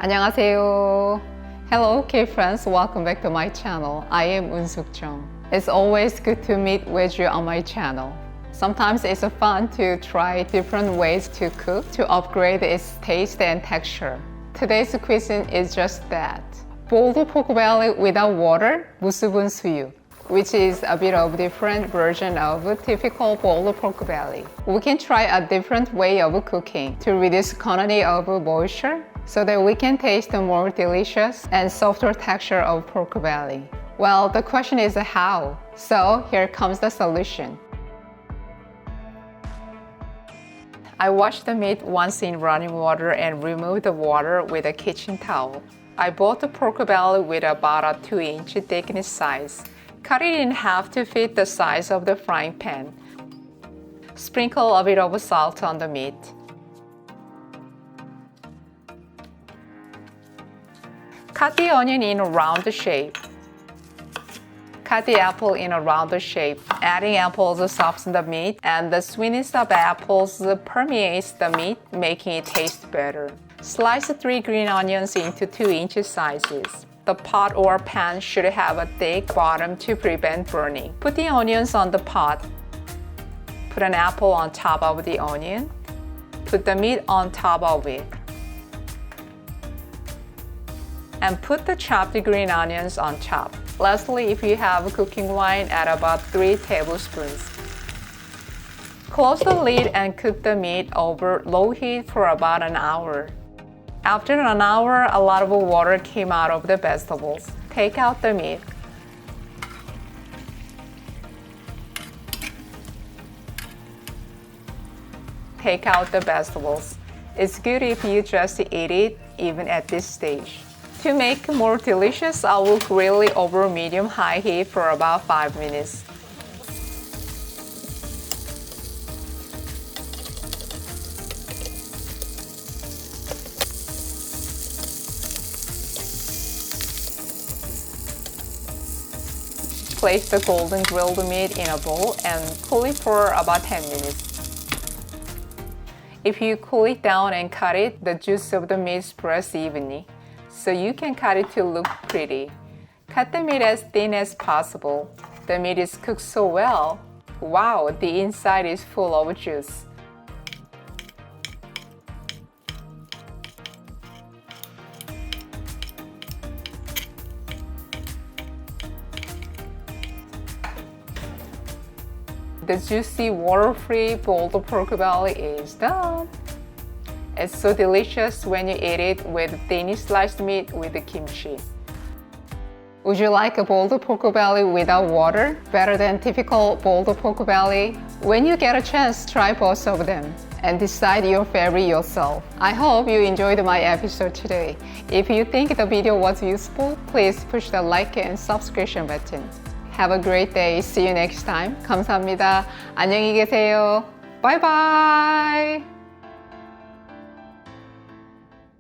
안녕하세요. Hello, okay friends, welcome back to my channel. I am Chung. It's always good to meet with you on my channel. Sometimes it's fun to try different ways to cook to upgrade its taste and texture. Today's cuisine is just that. Boiled pork belly without water, 무수분수육, which is a bit of a different version of a typical boiled pork belly. We can try a different way of cooking to reduce quantity of moisture so that we can taste the more delicious and softer texture of pork belly. Well, the question is how? So here comes the solution. I washed the meat once in running water and removed the water with a kitchen towel. I bought the pork belly with about a 2-inch thickness size. Cut it in half to fit the size of the frying pan. Sprinkle a bit of salt on the meat. Cut the onion in a round shape. Cut the apple in a round shape. Adding apples softens the meat, and the sweetness of apples permeates the meat, making it taste better. Slice 3 green onions into 2-inch sizes. The pot or pan should have a thick bottom to prevent burning. Put the onions on the pot. Put an apple on top of the onion. Put the meat on top of it. And put the chopped green onions on top. Lastly, if you have cooking wine, add about 3 tablespoons. Close the lid and cook the meat over low heat for about an hour. After an hour, a lot of water came out of the vegetables. Take out the meat. Take out the vegetables. It's good if you just eat it even at this stage. To make it more delicious, I will grill it over medium-high heat for about 5 minutes. Place the golden grilled meat in a bowl and cool it for about 10 minutes. If you cool it down and cut it, the juice of the meat spreads evenly, so you can cut it to look pretty. Cut the meat as thin as possible. The meat is cooked so well. Wow, the inside is full of juice. The juicy, water-free boiled pork belly is done. It's so delicious when you eat it with thinly sliced meat with the kimchi. Would you like a boiled pork belly without water better than typical boiled pork belly? When you get a chance, try both of them and decide your favorite yourself. I hope you enjoyed my episode today. If you think the video was useful, please push the like and subscription button. Have a great day. See you next time. 감사합니다. 안녕히 계세요. Bye bye.